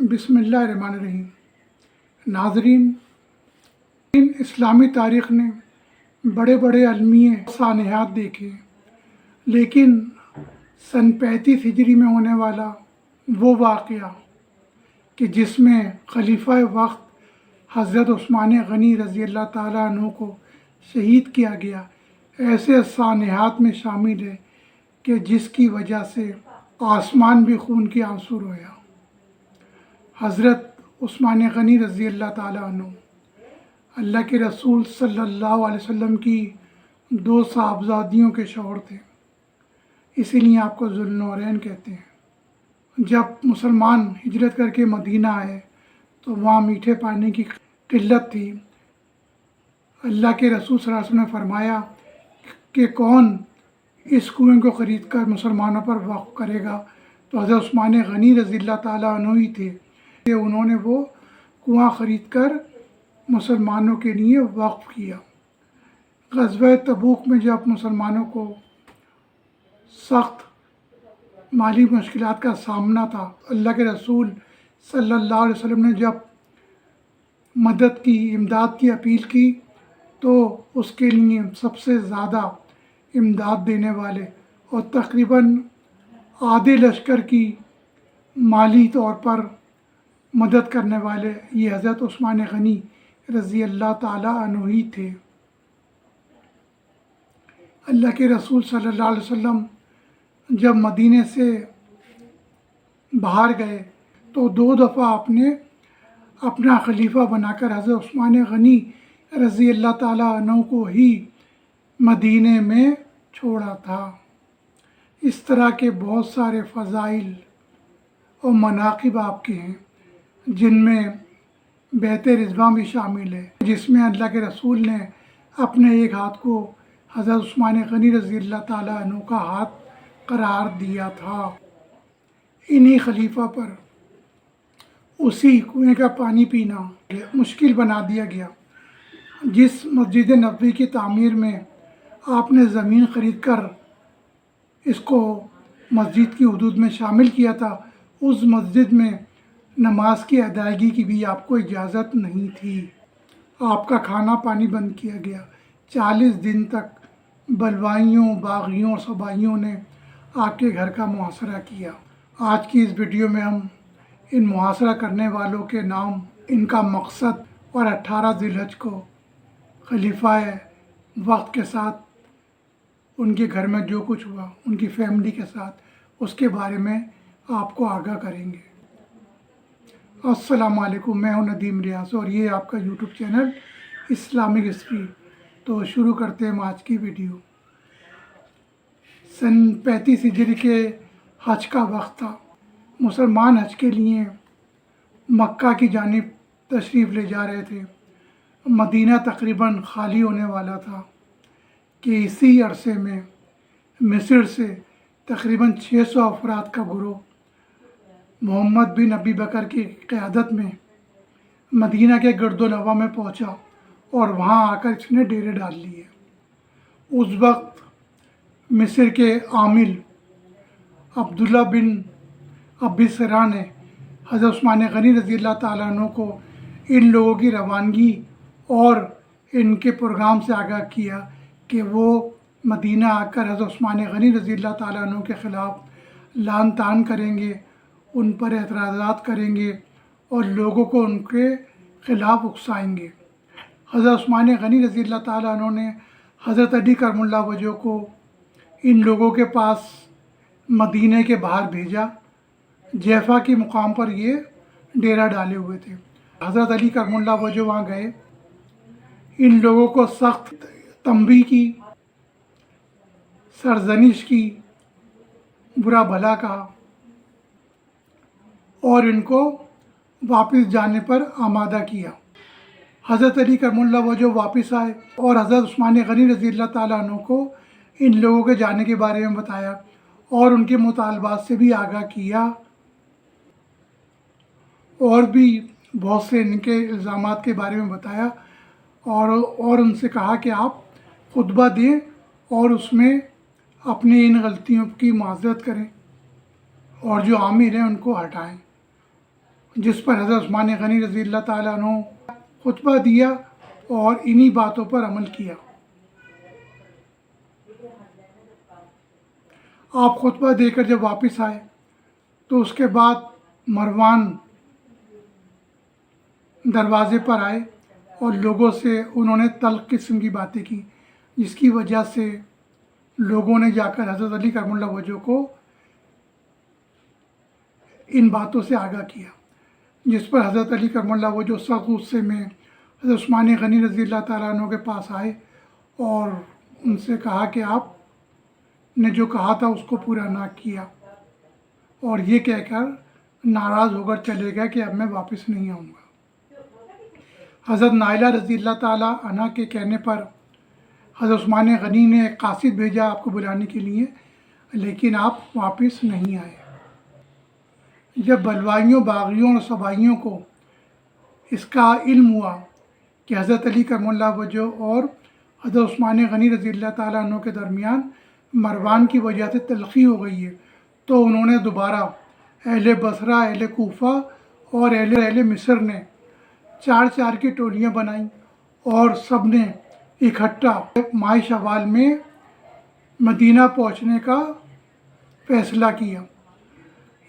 बिस्मिल्लाहिर्रहमानिर्रहीम। नाज़रीन, इस्लामी तारीख़ ने बड़े बड़े अलमिए सानहात देखे, लेकिन सन 35 हिजरी में होने वाला वो वाक़या कि जिसमें खलीफा वक्त हज़रत उस्मान गनी रज़ी अल्लाह ताला अन्हु को शहीद किया गया, ऐसे सानहात में शामिल है कि जिसकी वजह से आसमान भी खून के आंसू रोया। हज़रत उस्मान गनी रज़ी अल्लाह ताला अन्हु अल्लाह के रसूल सल्लल्लाहु अलैहि वसल्लम की दो साहबजादियों के शौहर थे, इसीलिए आपको ज़ुल्नौरैन कहते हैं। जब मुसलमान हिजरत करके मदीना आए तो वहाँ मीठे पानी की किल्लत थी। अल्लाह के रसूल सल्लल्लाहु अलैहि वसल्लम ने फरमाया कि कौन इस कुएं को ख़रीद कर मुसलमानों पर वक़्फ़ करेगा, तो हज़रत उस्मान गनी रज़ी अल्लाह ताला अन्हु ही थे। उन्होंने वो कुआं ख़रीद कर मुसलमानों के लिए वक़्फ़ किया। ग़ज़वा तबूक में जब मुसलमानों को सख्त माली मुश्किलात का सामना था, अल्लाह के रसूल सल्लल्लाहु अलैहि वसल्लम ने जब मदद की, इमदाद की अपील की, तो उसके लिए सबसे ज़्यादा इमदाद देने वाले और तकरीबन आधे लश्कर की माली तौर पर मदद करने वाले ये हज़रत उस्मान गनी रज़ी अल्लाह ताला अन्हु ही थे। अल्लाह के रसूल सल्लल्लाहु अलैहि वसल्लम जब मदीने से बाहर गए तो दो दफ़ा अपना खलीफा बनाकर हज़रत उस्मान गनी रज़ी अल्लाह ताला अन्हु को ही मदीने में छोड़ा था। इस तरह के बहुत सारे फ़ज़ाइल और मनाक़िब आपके हैं, जिनमें बैत रिज़वान भी शामिल है, जिसमें अल्लाह के रसूल ने अपने एक हाथ को हज़रत उस्मान गनी रज़ी अल्लाह ताला अन्हु का हाथ करार दिया था। इन्हीं खलीफा पर उसी कुएं का पानी पीना मुश्किल बना दिया गया। जिस मस्जिद नबवी की तामीर में आपने ज़मीन ख़रीद कर इसको मस्जिद की हुदूद में शामिल किया था, उस मस्जिद में नमाज की अदायगी की भी आपको इजाज़त नहीं थी। आपका खाना पानी बंद किया गया। 40 दिन तक बलवाइयों, बागियों और सबाइयों ने आपके घर का मुहासरा किया। आज की इस वीडियो में हम इन मुहासरा करने वालों के नाम, इनका मकसद और 18 ज़िलहज को खलीफा वक्त के साथ उनके घर में जो कुछ हुआ, उनकी फैमिली के साथ, उसके बारे में आपको आगाह करेंगे। अस्सलाम वालेकुम, मैं हूं नदीम रियाज और ये आपका यूट्यूब चैनल इस्लामिक हिस्ट्री। तो शुरू करते हैं आज की वीडियो। सन 35 हिजरी के हज का वक्त था। मुसलमान हज के लिए मक्का की जानिब तशरीफ़ ले जा रहे थे। मदीना तकरीबन खाली होने वाला था कि इसी अरसे में मिस्र से तकरीबन 600 अफराद का गिरोह मोहम्मद बिन अबी बकर की क़यादत में मदीना के गर्दोनवा में पहुंचा और वहां आकर इसने डेरे डाल लिए। उस वक्त मिस्र के आमिल अब्दुल्ला बिन अबी सरा ने हज़रत उस्मान गनी रज़ी अल्लाह ताला अन्हु को इन लोगों की रवानगी और इनके प्रोग्राम से आगाह किया कि वो मदीना आकर हज़रत उस्मान गनी रज़ी अल्लाह ताला अन्हु के ख़िलाफ़ लान तान करेंगे, उन पर एतराज़ात करेंगे और लोगों को उनके ख़िलाफ़ उकसाएंगे। हज़रत उस्मान गनी रज़ी अल्लाह ताला अन्हु ने हज़रत अली करमुल्लाह वजह को इन लोगों के पास मदीने के बाहर भेजा। जैफा के मुकाम पर ये डेरा डाले हुए थे। हज़रत अली करमुल्लाह वजह वहाँ गए, इन लोगों को सख्त तंबीह की, सरजनिश की, बुरा भला कहा और इनको वापस जाने पर आमादा किया। हज़रत अली करमुल्लाह वजह वापस आए और हज़रत उस्मान गनी रज़ी अल्लाह ताला अन्हु को इन लोगों के जाने के बारे में बताया और उनके मुतालबात से भी आगाह किया और भी बहुत से इनके इल्ज़ामात के बारे में बताया और उनसे कहा कि आप खुतबा दें और उसमें अपनी इन गलतियों की माज़रत करें और जो आमिर हैं उनको हटाएं। جس پر حضرت عثمان غنی رضی اللہ تعالیٰ عنہ خطبہ دیا اور انہی باتوں پر عمل کیا۔ آپ خطبہ دے کر جب واپس آئے تو اس کے بعد مروان دروازے پر آئے اور لوگوں سے انہوں نے تلخ قسم کی باتیں کی، جس کی وجہ سے لوگوں نے جا کر حضرت علی کرم اللہ وجہہ کو ان باتوں سے آگاہ کیا، جس پر حضرت علی کرم اللہ وجہہ سخت غصے میں حضرت عثمان غنی رضی اللہ تعالیٰ عنہ کے پاس آئے اور ان سے کہا کہ آپ نے جو کہا تھا اس کو پورا نہ کیا، اور یہ کہہ کر ناراض ہو کر چلے گئے کہ اب میں واپس نہیں آؤں گا۔ حضرت نائلہ رضی اللہ تعالیٰ عنہ کے کہنے پر حضرت عثمان غنی نے ایک قاصد بھیجا آپ کو بلانے کے لیے، لیکن آپ واپس نہیں آئے۔ جب بلوائیوں، باغیوں اور صبائیوں کو اس کا علم ہوا کہ حضرت علی کرم اللہ وجہہ اور حضرت عثمان غنی رضی اللہ تعالیٰ عنہ کے درمیان مروان کی وجہ سے تلخی ہو گئی ہے، تو انہوں نے دوبارہ اہل بصرہ، اہل کوفہ اور اہل مصر نے 4 کی ٹولیاں بنائیں اور سب نے اکٹھا ماہ شوال میں مدینہ پہنچنے کا فیصلہ کیا۔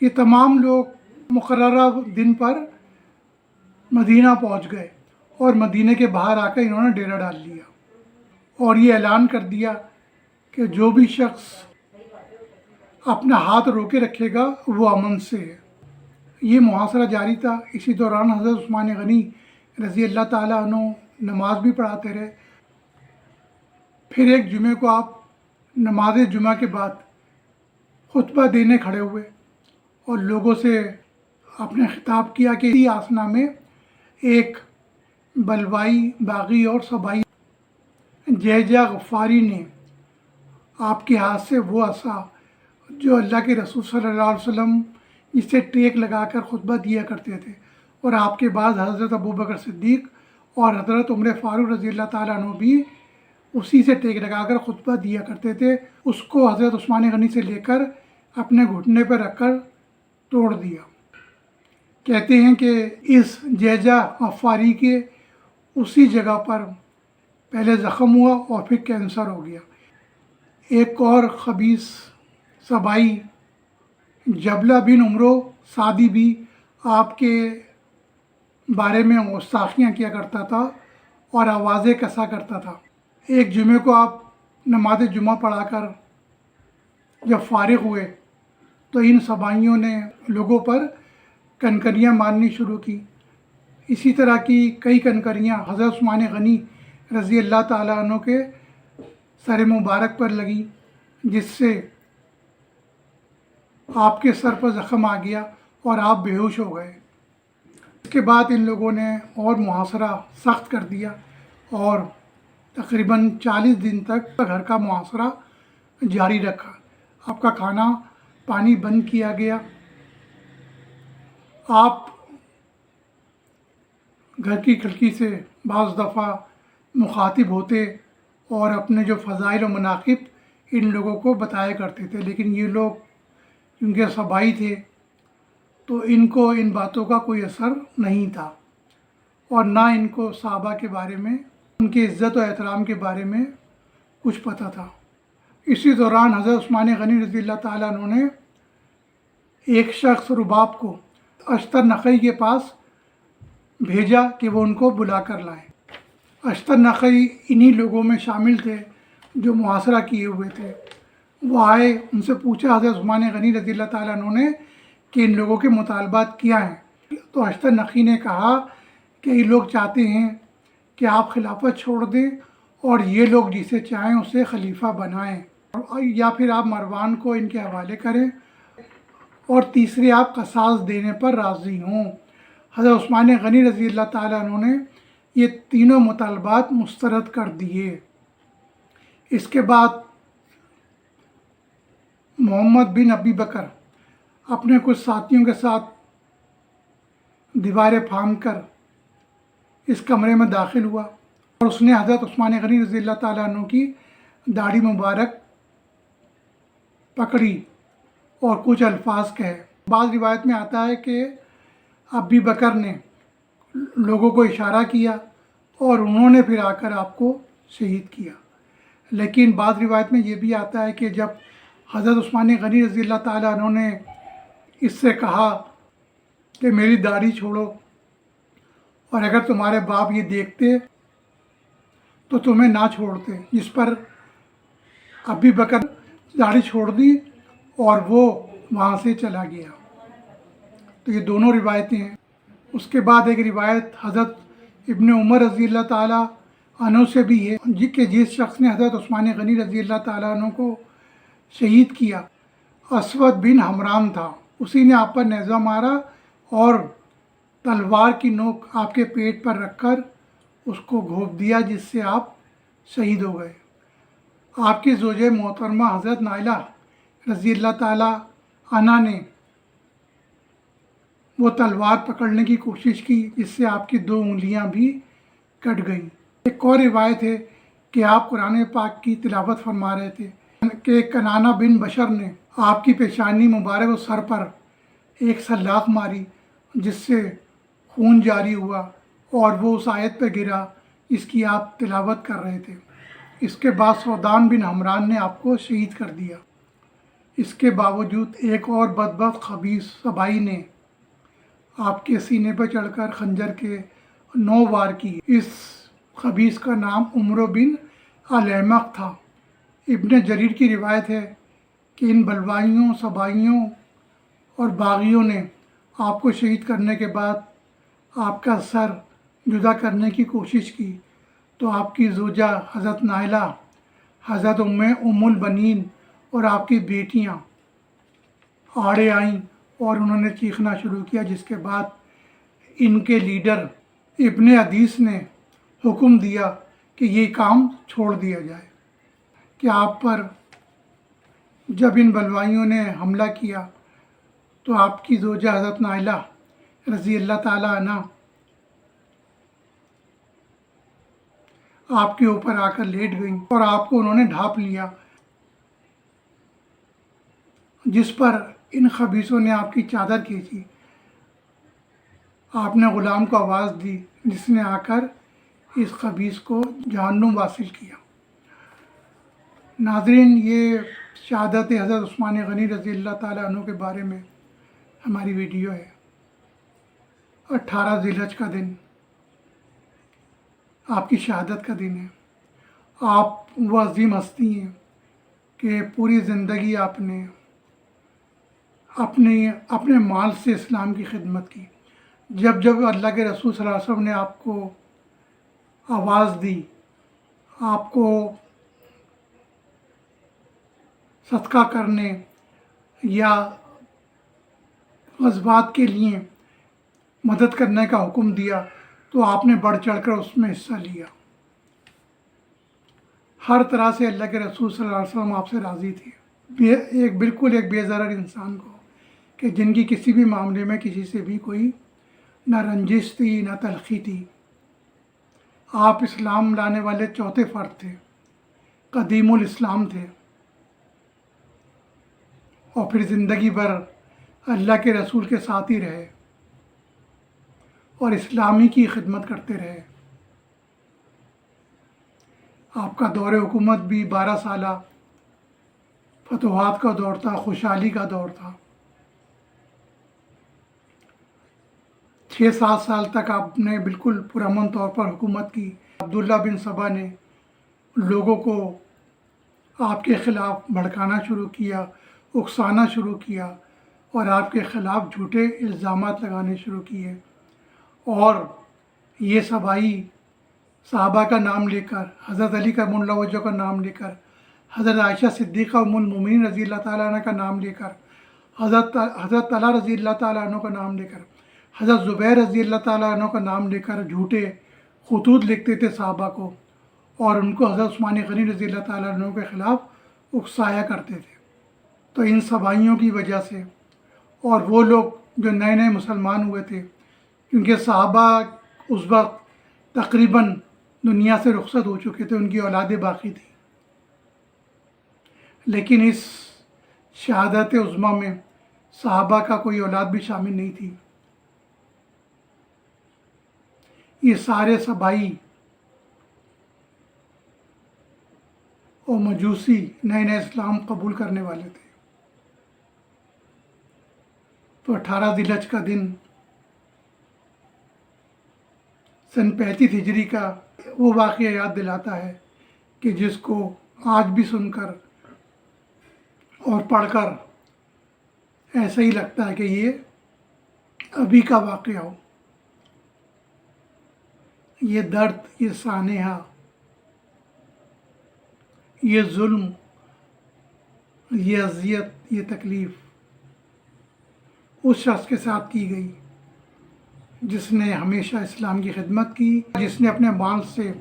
یہ تمام لوگ مقررہ دن پر مدینہ پہنچ گئے اور مدینہ کے باہر آ کر انہوں نے ڈیرا ڈال لیا اور یہ اعلان کر دیا کہ جو بھی شخص اپنا ہاتھ روکے رکھے گا وہ امن سے ہے۔ یہ محاصرہ جاری تھا۔ اسی دوران حضرت عثمان غنی رضی اللہ تعالیٰ عنہ نماز بھی پڑھاتے رہے۔ پھر ایک جمعے کو آپ نماز جمعہ کے بعد خطبہ دینے کھڑے ہوئے اور لوگوں سے آپ نے خطاب کیا کہ اسی آسنا میں ایک بلوائی، باغی اور صبائی جہجہ غفاری نے آپ کے ہاتھ سے وہ عصا جو اللہ کے رسول صلی اللہ علیہ وسلم جسے ٹیک لگا کر خطبہ دیا کرتے تھے، اور آپ کے بعد حضرت ابوبکر صدیق اور حضرت عمر فاروق رضی اللہ تعالیٰ عنہ بھی اسی سے ٹیک لگا کر خطبہ دیا کرتے تھے، اس کو حضرت عثمان غنی سے لے کر اپنے گھٹنے پر رکھ کر توڑ دیا۔ کہتے ہیں کہ اس جہجہ غفاری کے اسی جگہ پر پہلے زخم ہوا اور پھر کینسر ہو گیا۔ ایک اور خبیث صبائی جبلہ بن عمرو سعدی بھی آپ کے بارے میں گستاخیاں کیا کرتا تھا اور آوازیں کسا کرتا تھا۔ ایک جمعے کو آپ نماز جمعہ پڑھا کر جب فارغ ہوئے تو ان صبائیوں نے لوگوں پر کنکریاں مارنی شروع کی۔ اسی طرح کی کئی کنکریاں حضرت عثمان غنی رضی اللہ تعالیٰ عنہ کے سر مبارک پر لگی، جس سے آپ کے سر پر زخم آ گیا اور آپ بے ہوش ہو گئے۔ اس کے بعد ان لوگوں نے اور محاصرہ سخت کر دیا اور تقریباً 40 دن تک گھر کا محاصرہ جاری رکھا۔ آپ کا کھانا پانی بند کیا گیا۔ آپ گھر کی کھڑکی سے بعض دفعہ مخاطب ہوتے اور اپنے جو فضائل و مناقب ان لوگوں کو بتایا کرتے تھے، لیکن یہ لوگ کیونکہ صبائی تھے تو ان کو ان باتوں کا کوئی اثر نہیں تھا اور نہ ان کو صحابہ کے بارے میں، ان کی عزت و احترام کے بارے میں کچھ پتہ تھا۔ اسی دوران حضرت عثمان غنی رضی اللہ تعالیٰ عنہ نے ایک شخص رباب کو اشتر نخعی کے پاس بھیجا کہ وہ ان کو بلا کر لائیں۔ اشتر نخعی انہی لوگوں میں شامل تھے جو محاصرہ کیے ہوئے تھے۔ وہ آئے، ان سے پوچھا حضرت عثمان غنی رضی اللہ تعالیٰ عنہ نے کہ ان لوگوں کے مطالبات کیا ہیں؟ تو اشتر نخعی نے کہا کہ یہ لوگ چاہتے ہیں کہ آپ خلافت چھوڑ دیں اور یہ لوگ جسے چاہیں اسے خلیفہ بنائیں، یا پھر آپ مروان کو ان کے حوالے کریں، اور تیسرے آپ قصاص دینے پر راضی ہوں۔ حضرت عثمان غنی رضی اللہ تعالیٰ عنہ نے یہ تینوں مطالبات مسترد کر دیے۔ اس کے بعد محمد بن ابی بکر اپنے کچھ ساتھیوں کے ساتھ دیواریں پھاند کر اس کمرے میں داخل ہوا اور اس نے حضرت عثمان غنی رضی اللہ تعالیٰ عنہ کی داڑھی مبارک پکڑی اور کچھ الفاظ کہے۔ بعض روایت میں آتا ہے کہ अबी बकर ने लोगों को इशारा किया और उन्होंने फिर आकर आपको शहीद किया। लेकिन बाद रिवायत में ये भी आता है कि जब हज़रत उस्मान गनी रज़ी अल्लाह ताला अन्हु ने इससे कहा कि मेरी दाढ़ी छोड़ो और अगर तुम्हारे बाप ये देखते तो तुम्हें ना छोड़ते, जिस पर अबी बकर दाढ़ी छोड़ दी और वो वहाँ से चला गया। तो ये दोनों रिवायतें हैं। उसके बाद एक रिवायत हज़रत इब्न उमर रज़ी अल्लाह ताला अन्हु से भी है कि जिस शख्स ने हज़रत उस्मान गनी रज़ी अल्लाह ताला अन्हु को शहीद किया, असवद बिन हमरान था। उसी ने आप पर नेज़ा मारा और तलवार की नोक आपके पेट पर रखकर उसको घोंप दिया, जिससे आप शहीद हो गए। आपकी ज़ौजे मोहतरमा हज़रत नाइला रज़ी अल्लाह ताला अन्हा ने वो तलवार पकड़ने की कोशिश की, जिससे आपकी 2 उंगलियां भी कट गईं। एक और रिवायत है कि आप कुरान पाक की तिलावत फरमा रहे थे कि कनाना बिन बशर ने आपकी पेशानी मुबारक और सर पर एक सलाख मारी, जिससे खून जारी हुआ और वो उस आयत पर गिरा इसकी आप तिलावत कर रहे थे। इसके बाद सौदान बिन हमरान ने आपको शहीद कर दिया। इसके बावजूद एक और बदबख्त खबीस सबाई ने आपके सीने पर चढ़कर खंजर के 9 वार किए। इस खबीस का नाम उमर बिन अल-अहमक था। इब्न जरीर की रिवायत है कि इन बलवाइयों, सबाइयों और बागियों ने आपको शहीद करने के बाद आपका सर जुदा करने की कोशिश की, तो आपकी ज़ौजा हज़रत नाइला, हज़रत उम्मुल बनीन और आपकी बेटियां आड़े आईं और उन्होंने चीखना शुरू किया, जिसके बाद इनके लीडर इब्न हदीस ने हुक्म दिया कि ये काम छोड़ दिया जाए। कि आप पर जब इन बलवाइयों ने हमला किया तो आपकी ज़ौजा हज़रत नाइला रज़ी अल्लाह ताला अन्हा आपके ऊपर आकर लेट गईं और आपको उन्होंने ढांप लिया, जिस पर इन खबीसों ने आपकी चादर खींची। आपने ग़ुलाम को आवाज़ दी, जिसने आकर इस खबीस को जहन्नुम वासिल किया। नाज़रीन, ये शहादत हज़रत उस्मान गनी रज़ी अल्लाह ताला अन्हु के बारे में हमारी वीडियो है। 18 ज़िलहज का दिन आपकी शहादत का दिन है। आप वो अजीम हस्ती हैं कि पूरी ज़िंदगी आपने अपने माल से इस्लाम की खिदमत की। जब जब अल्लाह के रसूल सल्लल्लाहु अलैहि वसल्लम ने आपको आवाज़ दी, आपको सदका करने या ग़ज़वात के लिए मदद करने का हुक्म दिया, तो आपने बढ़ चढ़कर उसमें हिस्सा लिया। हर तरह से अल्लाह के रसूल सल्लल्लाहु अलैहि वसल्लम आपसे राज़ी थे। एक बेज़रर इंसान को कि जिनकी किसी भी मामले में किसी से भी कोई ना रंजिश थी, ना तलख़ी थी। आप इस्लाम लाने वाले चौथे फ़र्द थे, कदीमुल इस्लाम थे, और फिर ज़िंदगी भर अल्लाह के रसूल के साथ ही रहे और इस्लामी की खिदमत करते रहे। आपका दौर हुकूमत भी 12 साला फतवाहत का दौर था, खुशहाली का दौर था। 6-7 साल तक आपने बिल्कुल पुरअमन तौर पर हुकूमत की। अब्दुल्ला बिन सबा ने लोगों को आपके ख़िलाफ़ भड़काना शुरू किया, उकसाना शुरू किया और आपके ख़िलाफ़ झूठे इल्ज़ामात लगाने शुरू किए। और ये सबाई सहाबा का नाम लेकर, हज़रत अली करमुल्लाह वजह का नाम लेकर, हज़रत आयशा सिद्दीक़ा उम्मुल मोमिनीन रज़ी अल्लाह ताला अन्हा का नाम लेकर, हज़रत तलहा रज़ी अल्लाह ताला अन्हु का नाम लेकर, हज़रत ज़ुबैर रज़ी अल्लाह ताला अन्हु का नाम लेकर झूठे ख़ुतूत लिखते थे सहाबा को और उनको हज़रत उस्मान गनी रज़ी अल्लाह ताला अन्हु के ख़िलाफ़ उकसाया करते थे। तो इन सबाइयों की वजह से, और वो लोग जो नए नए मुसलमान हुए थे, क्योंकि सहाबा उस वक्त तकरीबन दुनिया से रुखसत हो चुके थे, उनकी औलादें बाकी थी, लेकिन इस शहादत उज़्मा में सहाबा का कोई औलाद भी शामिल नहीं थी। یہ سارے صبائی اور مجوسی نئے نئے اسلام قبول کرنے والے تھے. تو 18 ذی الحج کا دن سن 35 ہجری کا وہ واقعہ یاد دلاتا ہے کہ جس کو آج بھی سن کر اور پڑھ کر ایسا ہی لگتا ہے کہ یہ ابھی کا واقعہ ہو. یہ درد، یہ سانحہ، یہ ظلم، یہ اذیت، یہ تکلیف اس شخص کے ساتھ کی گئی جس نے ہمیشہ اسلام کی خدمت کی، جس نے اپنے مال سے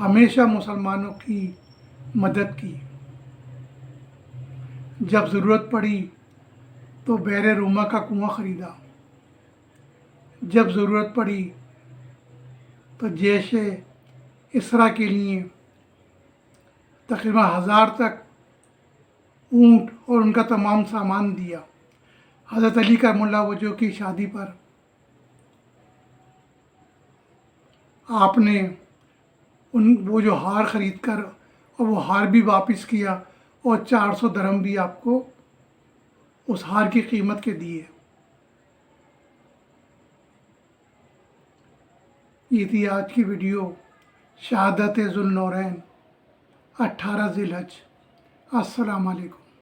ہمیشہ مسلمانوں کی مدد کی. جب ضرورت پڑی تو بحر روما کا کنواں خریدا. جب ضرورت پڑی تو جیش اسرا کے لیے تقریباً 1000 تک اونٹ اور ان کا تمام سامان دیا. حضرت علی کرم اللہ وجہہ کی شادی پر آپ نے وہ جو ہار خرید کر اور وہ ہار بھی واپس کیا اور 400 درہم بھی آپ کو اس ہار کی قیمت کے دیے. یہ تھی آج کی ویڈیو شہادت ذو النورین 18 ذی الحج. السلام علیکم.